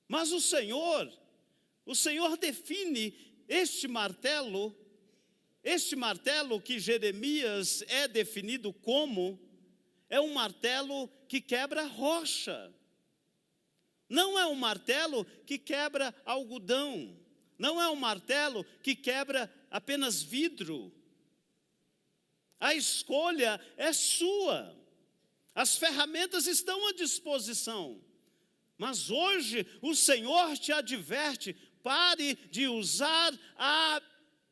Mas o Senhor define este martelo que Jeremias é definido como, é um martelo que quebra rocha. Não é um martelo que quebra algodão. Não é um martelo que quebra apenas vidro. A escolha é sua. As ferramentas estão à disposição. Mas hoje o Senhor te adverte: pare de usar a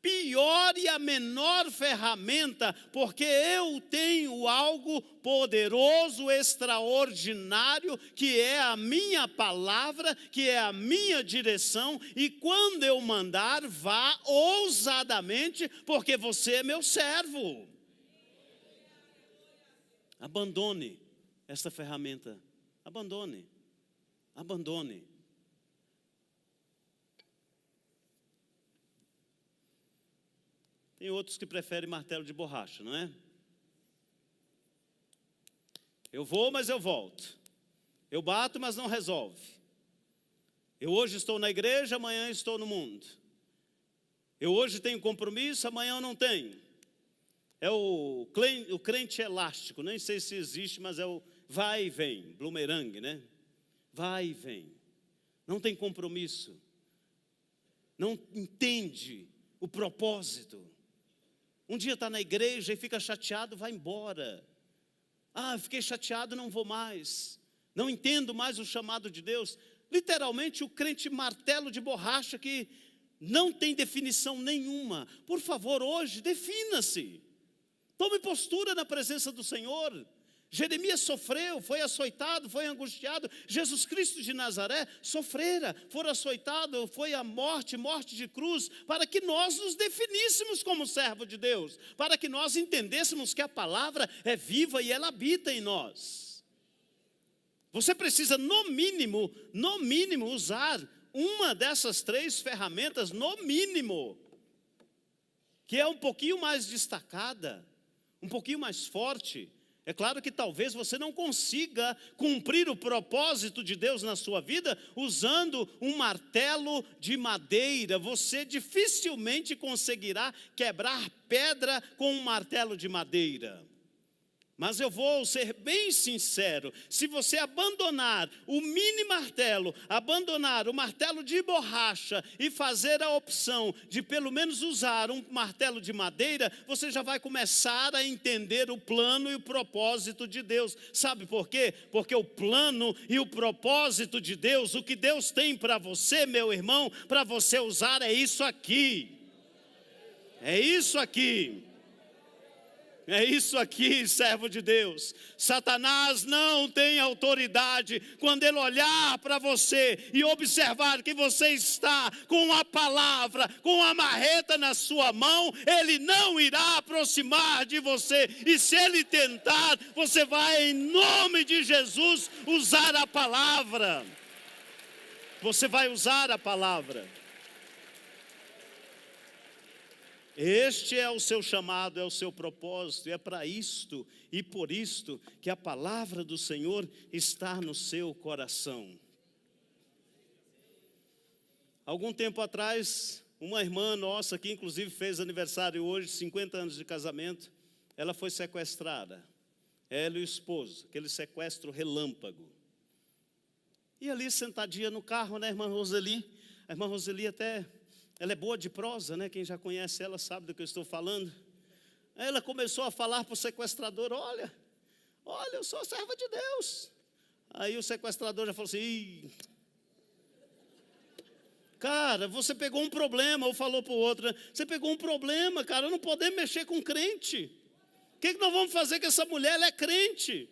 pior e a menor ferramenta, porque eu tenho algo poderoso, extraordinário, que é a minha palavra, que é a minha direção, e quando eu mandar, vá ousadamente, porque você é meu servo. Abandone esta ferramenta. Abandone. Abandone. Tem outros que preferem martelo de borracha, não é? Eu vou, mas eu volto. Eu bato, mas não resolve. Eu hoje estou na igreja, amanhã estou no mundo. Eu hoje tenho compromisso, amanhã eu não tenho. É o crente elástico, nem sei se existe, mas é o vai e vem, boomerang, né? vai e vem, não tem compromisso, não entende o propósito. Um dia está na igreja e fica chateado, vai embora. Ah, fiquei chateado, não vou mais. Não entendo mais o chamado de Deus. Literalmente o crente martelo de borracha que não tem definição nenhuma. Por favor, hoje, defina-se. Tome postura na presença do Senhor. Jeremias sofreu, foi açoitado, foi angustiado. Jesus Cristo de Nazaré sofrera, foi açoitado, foi a morte de cruz, para que nós nos definíssemos como servo de Deus, para que nós entendêssemos que a palavra é viva e ela habita em nós. Você precisa, no mínimo, usar uma dessas 3 ferramentas, no mínimo, que é um pouquinho mais destacada, um pouquinho mais forte. É claro que talvez você não consiga cumprir o propósito de Deus na sua vida usando um martelo de madeira. Você dificilmente conseguirá quebrar pedra com um martelo de madeira. Mas eu vou ser bem sincero, se você abandonar o mini martelo, abandonar o martelo de borracha e fazer a opção de pelo menos usar um martelo de madeira, você já vai começar a entender o plano e o propósito de Deus. Sabe por quê? Porque o plano e o propósito de Deus, o que Deus tem para você, meu irmão, para você usar é isso aqui. É isso aqui. É isso aqui, servo de Deus. Satanás não tem autoridade quando ele olhar para você e observar que você está com a palavra, com a marreta na sua mão, ele não irá aproximar de você. E se ele tentar, você vai, em nome de Jesus, usar a palavra. Você vai usar a palavra. Este é o seu chamado, é o seu propósito, e é para isto e por isto que a palavra do Senhor está no seu coração. Algum tempo atrás, uma irmã nossa, que inclusive fez aniversário hoje, 50 anos de casamento, ela foi sequestrada, ela e o esposo, aquele sequestro relâmpago. E ali sentadinha no carro, né, irmã Roseli? A irmã Roseli até... ela é boa de prosa, né? Quem já conhece ela sabe do que eu estou falando. Aí ela começou a falar para o sequestrador: olha, eu sou serva de Deus. Aí o sequestrador já falou assim: ih, cara, você pegou um problema. Ou falou para o outro, né? Você pegou um problema, cara, não podemos mexer com crente. O que nós vamos fazer com essa mulher? Ela é crente.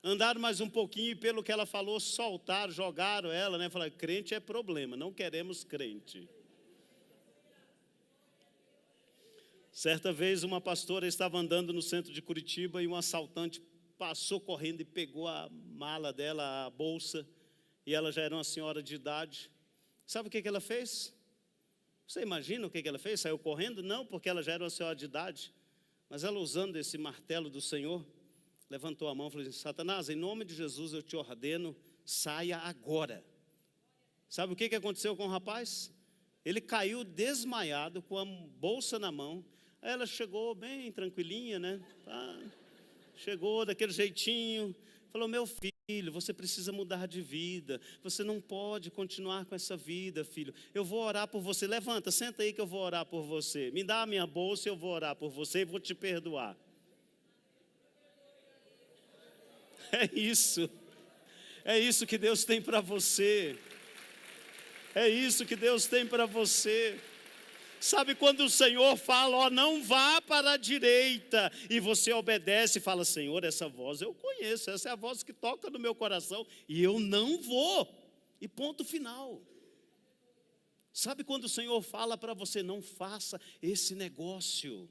Andaram mais um pouquinho e pelo que ela falou, soltaram, jogaram ela, né? Falaram: crente é problema, não queremos crente. Certa vez uma pastora estava andando no centro de Curitiba e um assaltante passou correndo e pegou a mala dela, a bolsa, e ela já era uma senhora de idade. Sabe o que ela fez? Você imagina o que ela fez? Saiu correndo? Não, porque ela já era uma senhora de idade. Mas ela, usando esse martelo do Senhor, levantou a mão e falou assim: Satanás, em nome de Jesus eu te ordeno, saia agora. Sabe o que aconteceu com o rapaz? Ele caiu desmaiado, com a bolsa na mão. Aí ela chegou bem tranquilinha, né? Chegou daquele jeitinho, falou: meu filho, você precisa mudar de vida, você não pode continuar com essa vida, filho. Eu vou orar por você, levanta, senta aí que eu vou orar por você. Me dá a minha bolsa e eu vou orar por você e vou te perdoar. É isso que Deus tem para você, é isso que Deus tem para você. Sabe quando o Senhor fala: ó, não vá para a direita, e você obedece e fala: Senhor, essa voz eu conheço, essa é a voz que toca no meu coração, e eu não vou, e ponto final. Sabe quando o Senhor fala para você: não faça esse negócio,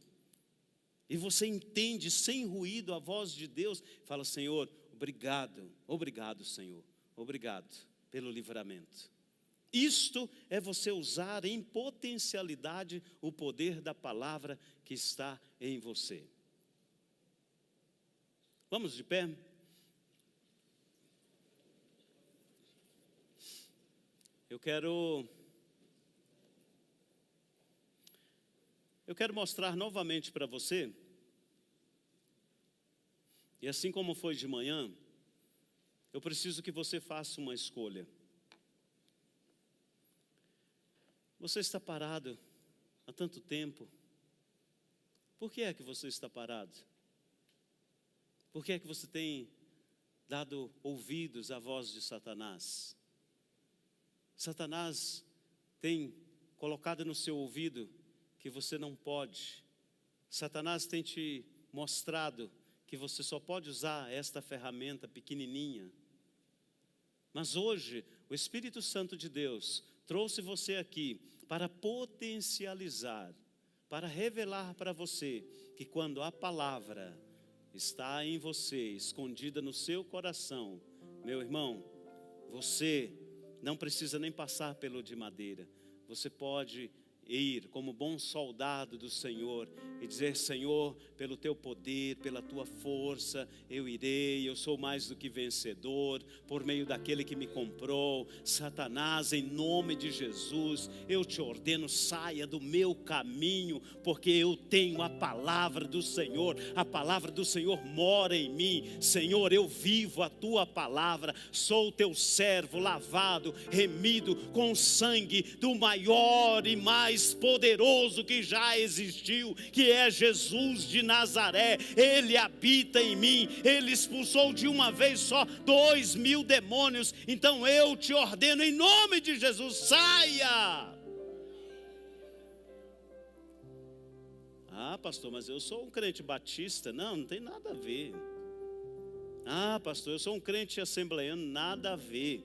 e você entende sem ruído a voz de Deus, fala: Senhor, obrigado, Senhor, obrigado pelo livramento. Isto é você usar em potencialidade o poder da palavra que está em você. Vamos de pé? Eu quero mostrar novamente para você, e assim como foi de manhã, eu preciso que você faça uma escolha. Você está parado há tanto tempo. Por que é que você está parado? Por que é que você tem dado ouvidos à voz de Satanás? Satanás tem colocado no seu ouvido que você não pode. Satanás tem te mostrado que você só pode usar esta ferramenta pequenininha. Mas hoje, o Espírito Santo de Deus trouxe você aqui para potencializar, para revelar para você que quando a palavra está em você, escondida no seu coração, meu irmão, você não precisa nem passar pelo de madeira. Você pode ir como bom soldado do Senhor e dizer: Senhor, pelo teu poder, pela tua força, eu irei, eu sou mais do que vencedor, por meio daquele que me comprou. Satanás, em nome de Jesus, eu te ordeno, saia do meu caminho, porque eu tenho a palavra do Senhor, a palavra do Senhor mora em mim. Senhor, eu vivo a tua palavra, sou teu servo, lavado, remido com o sangue do maior e mais poderoso que já existiu, que é Jesus de Nazaré. Ele habita em mim, ele expulsou de uma vez só 2.000 demônios. Então eu te ordeno em nome de Jesus, saia. Ah, pastor, mas eu sou um crente batista. Não tem nada a ver. Ah, pastor, eu sou um crente assembleiano. Nada a ver.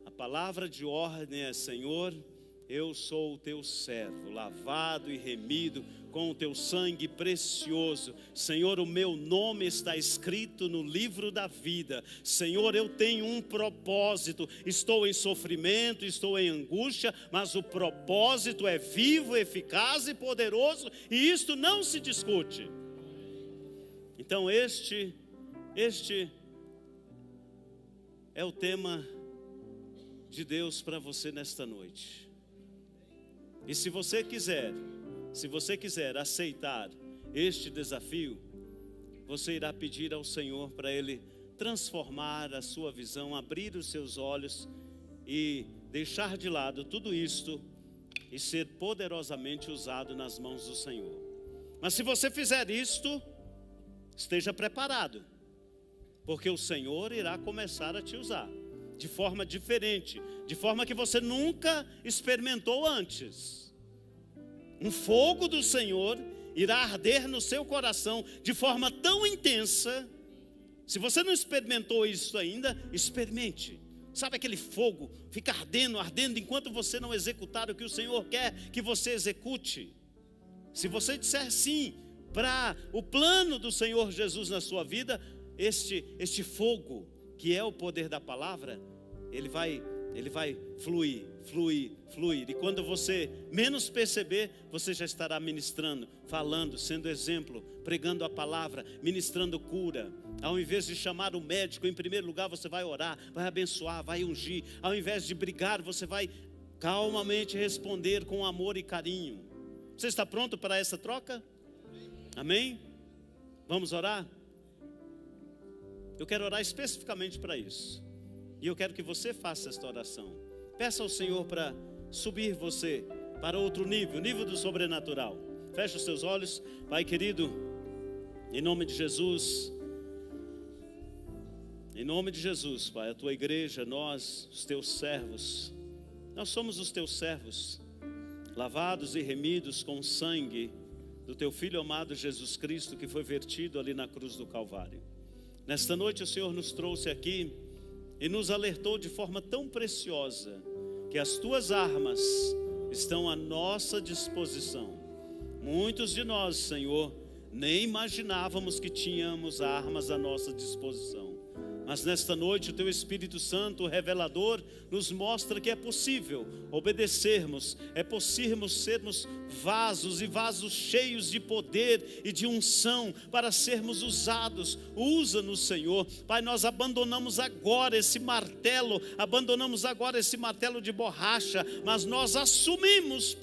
A palavra de ordem é: Senhor, eu sou o teu servo, lavado e remido com o teu sangue precioso. Senhor, o meu nome está escrito no livro da vida. Senhor, eu tenho um propósito. Estou em sofrimento, estou em angústia, mas o propósito é vivo, eficaz e poderoso, e isto não se discute. Então este é o tema de Deus para você nesta noite. E se você quiser aceitar este desafio, você irá pedir ao Senhor para Ele transformar a sua visão, abrir os seus olhos e deixar de lado tudo isto e ser poderosamente usado nas mãos do Senhor. Mas se você fizer isto, esteja preparado, porque o Senhor irá começar a te usar de forma diferente, de forma que você nunca experimentou antes. Um fogo do Senhor irá arder no seu coração de forma tão intensa. Se você não experimentou isso ainda, experimente. Sabe aquele fogo fica ardendo enquanto você não executar o que o Senhor quer que você execute? Se você disser sim para o plano do Senhor Jesus na sua vida, este fogo, que é o poder da palavra, ele vai fluir. E quando você menos perceber, você já estará ministrando, falando, sendo exemplo, pregando a palavra, ministrando cura. Ao invés de chamar o médico, em primeiro lugar você vai orar, vai abençoar, vai ungir. Ao invés de brigar, você vai calmamente responder com amor e carinho. Você está pronto para essa troca? Amém? Vamos orar? Eu quero orar especificamente para isso. E eu quero que você faça esta oração. Peça ao Senhor para subir você para outro nível, o nível do sobrenatural. Feche os seus olhos. Pai querido, em nome de Jesus, Pai, a tua igreja, nós, os teus servos, nós somos os teus servos, lavados e remidos com o sangue do teu Filho amado Jesus Cristo, que foi vertido ali na cruz do Calvário. Nesta noite o Senhor nos trouxe aqui e nos alertou de forma tão preciosa que as tuas armas estão à nossa disposição. Muitos de nós, Senhor, nem imaginávamos que tínhamos armas à nossa disposição. Mas nesta noite o teu Espírito Santo, o revelador, nos mostra que é possível obedecermos, é possível sermos vasos e vasos cheios de poder e de unção para sermos usados. Usa-nos, Senhor. Pai, nós abandonamos agora esse martelo de borracha, mas nós assumimos,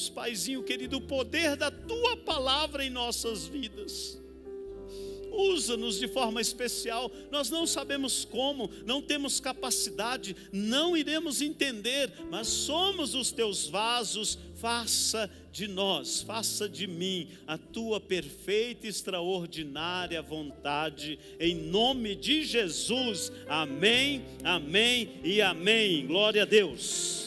Paizinho querido, o poder da tua palavra em nossas vidas. usa-nos de forma especial. Nós não sabemos como, não temos capacidade, não iremos entender, mas somos os teus vasos. Faça de nós, faça de mim a tua perfeita e extraordinária vontade, em nome de Jesus. Amém, amém e amém. Glória a Deus.